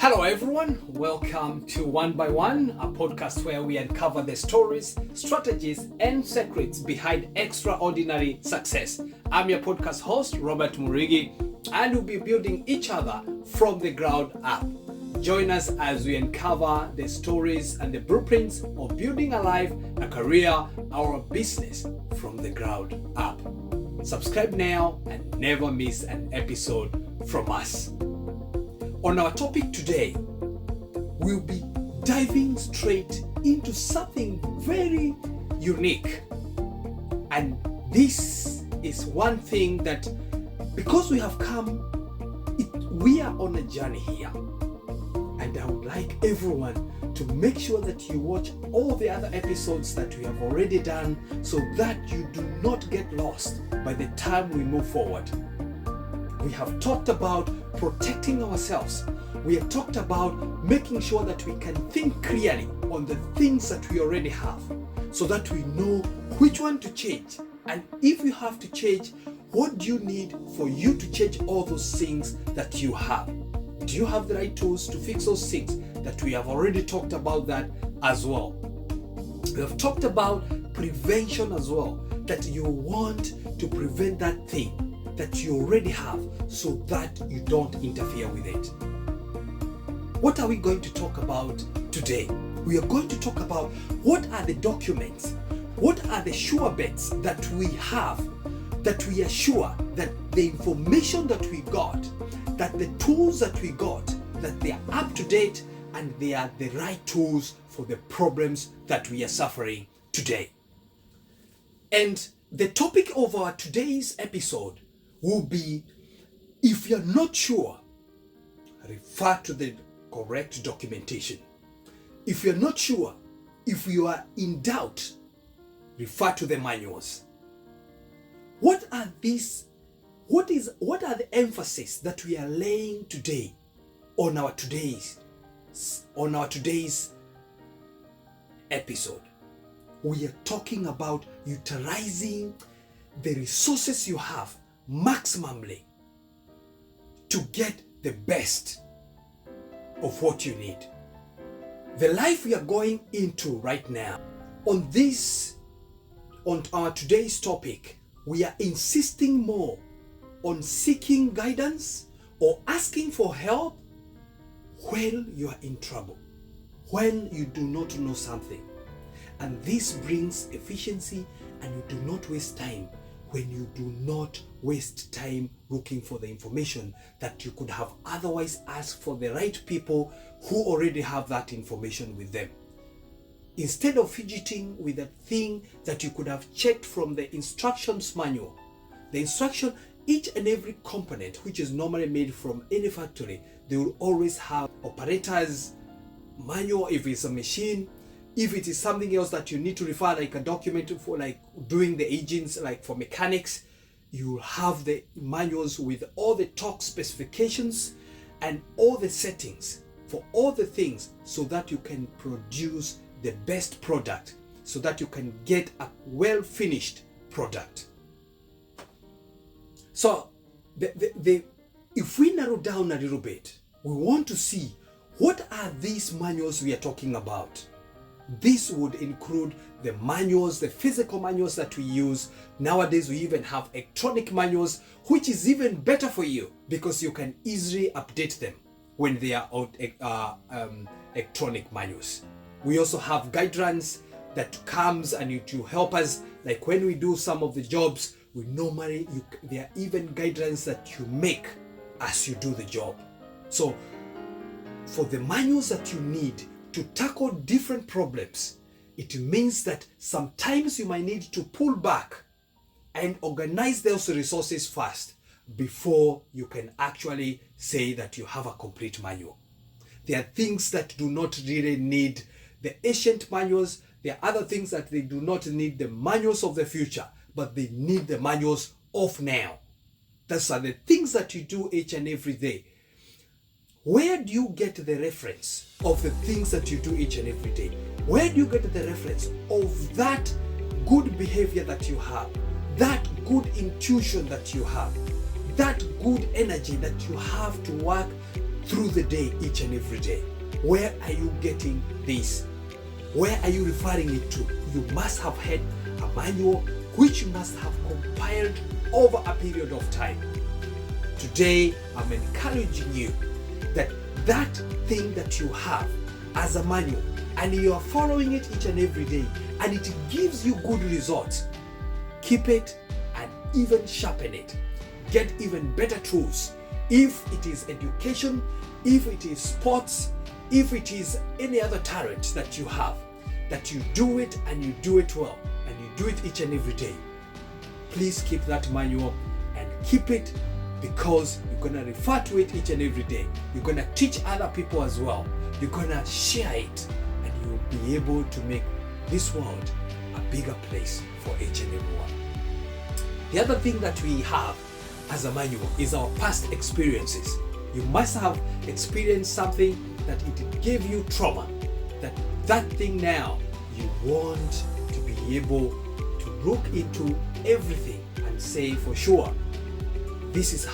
Hello everyone, welcome to One by One, a podcast where we uncover the stories, strategies and secrets behind extraordinary success. I'm your podcast host, Robert Murigi, and we'll be building each other from the ground up. Join us as we uncover the stories and the blueprints of building a life, a career, or a business from the ground up. Subscribe now and never miss an episode from us. On our topic today, we'll be diving straight into something very unique. And this is one thing that, because we have we are on a journey here. And I would like everyone to make sure that you watch all the other episodes that we have already done so that you do not get lost by the time we move forward. We have talked about protecting ourselves. We have talked about making sure that we can think clearly on the things that we already have so that we know which one to change. And if you have to change, what do you need for you to change all those things that you have? Do you have the right tools to fix those things? That we have already talked about that as well. We have talked about prevention as well, that you want to prevent that thing that you already have so that you don't interfere with it. What are we going to talk about today? We are going to talk about what are the documents, what are the sure bets that we have, that we are sure that the information that we got, that the tools that we got, that they are up to date and they are the right tools for the problems that we are suffering today. And the topic of our today's episode will be, if you're not sure, refer to the correct documentation. If you're not sure, if you are in doubt, refer to the manuals. What are the emphasis that we are laying today on our today's episode? We are talking about utilizing the resources you have maximally to get the best of what you need. The life we are going into right now, on our today's topic, we are insisting more on seeking guidance or asking for help when you are in trouble, when you do not know something. And this brings efficiency, and you do not waste time when you do not waste time looking for the information that you could have otherwise asked for the right people who already have that information with them. Instead of fidgeting with a thing that you could have checked from the instructions manual, each and every component which is normally made from any factory, they will always have operators manual if it's a machine. If it is something else that you need to refer, like a document for like doing the engines, like for mechanics, you will have the manuals with all the torque specifications and all the settings for all the things so that you can produce the best product, so that you can get a well-finished product. So if we narrow down a little bit, we want to see what are these manuals we are talking about. This would include the manuals, the physical manuals that we use. Nowadays, we even have electronic manuals, which is even better for you because you can easily update them when they are electronic manuals. We also have guidelines that comes and to help us, like when we do some of the jobs, there are even guidelines that you make as you do the job. So for the manuals that you need to tackle different problems, it means that sometimes you might need to pull back and organize those resources first before you can actually say that you have a complete manual. There are things that do not really need the ancient manuals. There are other things that they do not need the manuals of the future, but they need the manuals of now. Those are the things that you do each and every day. Where do you get the reference of the things that you do each and every day? Where do you get the reference of that good behavior that you have, that good intuition that you have, that good energy that you have to work through the day, each and every day. Where are you getting this? Where are you referring it to? You must have had a manual which you must have compiled over a period of time. Today, I'm encouraging you that that thing that you have as a manual and you are following it each and every day and it gives you good results, keep it and even sharpen it. Get even better tools. If it is education, if it is sports, if it is any other talent that you have, that you do it and you do it well and you do it each and every day, please keep that manual and keep it, because you're going to refer to it each and every day. You're going to teach other people as well. You're going to share it and you'll be able to make this world a bigger place for each and every one. The other thing that we have as a manual is our past experiences. You must have experienced something that it gave you trauma, that thing now you want to be able to look into everything and say for sure, this is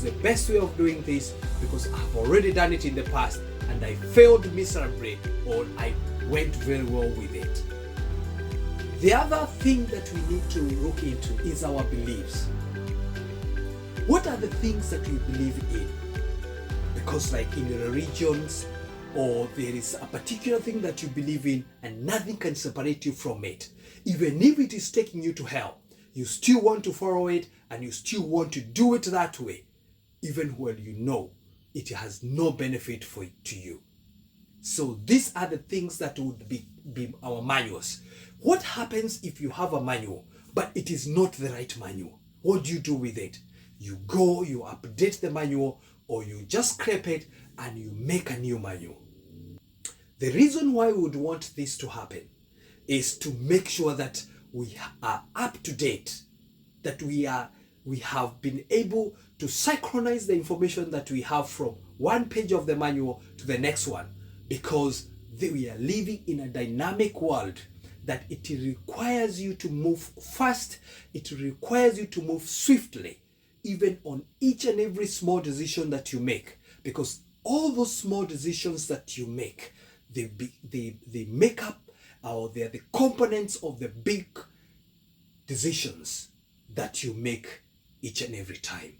the best way of doing this, because I've already done it in the past and I failed miserably, or I went very well with it. The other thing that we need to look into is our beliefs. What are the things that we believe in? Because like in the religions, or there is a particular thing that you believe in and nothing can separate you from it. Even if it is taking you to hell, you still want to follow it and you still want to do it that way, even when you know it has no benefit to you. So these are the things that would be our manuals. What happens if you have a manual, but it is not the right manual? What do you do with it? You go, you update the manual, or you just scrape it and you make a new manual. The reason why we would want this to happen is to make sure that we are up to date, that we have been able to synchronize the information that we have from one page of the manual to the next one, because we are living in a dynamic world that it requires you to move fast, it requires you to move swiftly, even on each and every small decision that you make, because all those small decisions that you make, they make up, or they are the components of the big decisions that you make each and every time.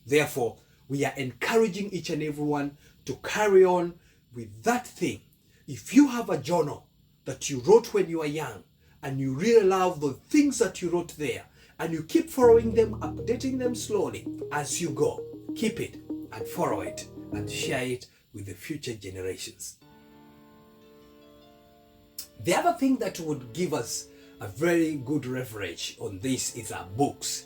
Therefore, we are encouraging each and everyone to carry on with that thing. If you have a journal that you wrote when you were young and you really love the things that you wrote there, and you keep following them, updating them slowly as you go, keep it and follow it and share it with the future generations. The other thing that would give us a very good leverage on this is our books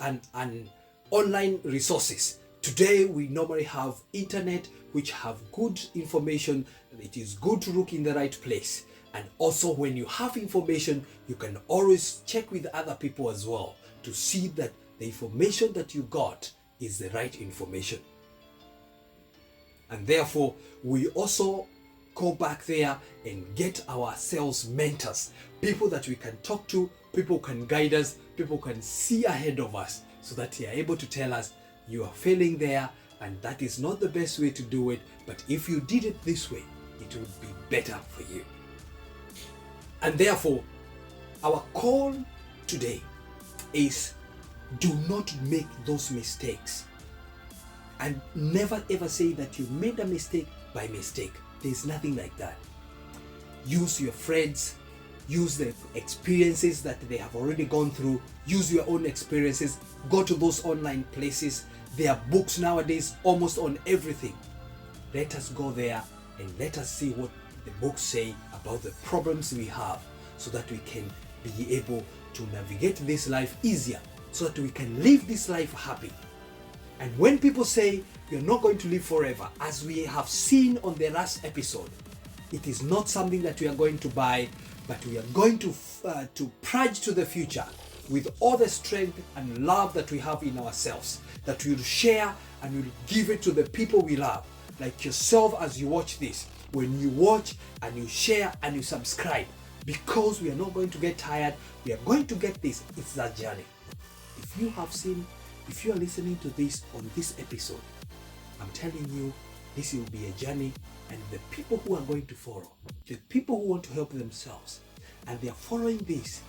and online resources. Today we normally have internet which have good information. It is good to look in the right place. And also when you have information, you can always check with other people as well to see that the information that you got is the right information. And therefore, we also go back there and get ourselves mentors, people that we can talk to, people can guide us, people can see ahead of us, so that they are able to tell us, you are failing there and that is not the best way to do it, but if you did it this way, it would be better for you. And therefore, our call today is, do not make those mistakes. And never ever say that you made a mistake by mistake. There's nothing like that. Use your friends, use the experiences that they have already gone through, use your own experiences, go to those online places. There are books nowadays almost on everything. Let us go there and let us see what the books say about the problems we have, so that we can be able to navigate this life easier, so that we can live this life happy. And when people say you're not going to live forever, as we have seen on the last episode, it is not something that we are going to buy, but we are going to purge to the future with all the strength and love that we have in ourselves, that we'll share and we'll give it to the people we love, like yourself as you watch this. When you watch and you share and you subscribe, because we are not going to get tired, we are going to get this. It's that journey. If you are listening to this on this episode, I'm telling you, this will be a journey, and the people who are going to follow, the people who want to help themselves, and they are following this,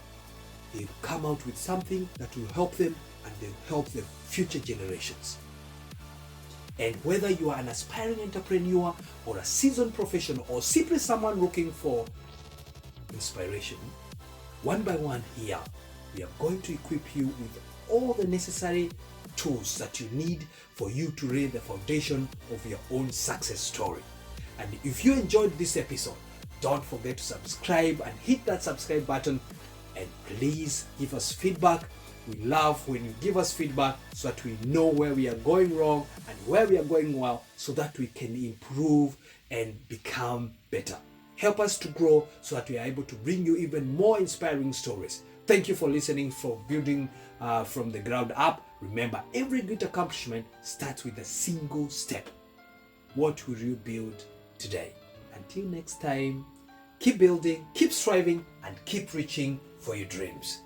they'll come out with something that will help them and they'll help the future generations. And whether you are an aspiring entrepreneur or a seasoned professional or simply someone looking for inspiration, one by one here, we are going to equip you with all the necessary tools that you need for you to lay the foundation of your own success story. And if you enjoyed this episode, don't forget to subscribe and hit that subscribe button, and please give us feedback. We love when you give us feedback so that we know where we are going wrong and where we are going well, so that we can improve and become better. Help us to grow so that we are able to bring you even more inspiring stories. Thank you for listening, for building from the ground up. Remember, every great accomplishment starts with a single step. What will you build today? Until next time, keep building, keep striving, and keep reaching for your dreams.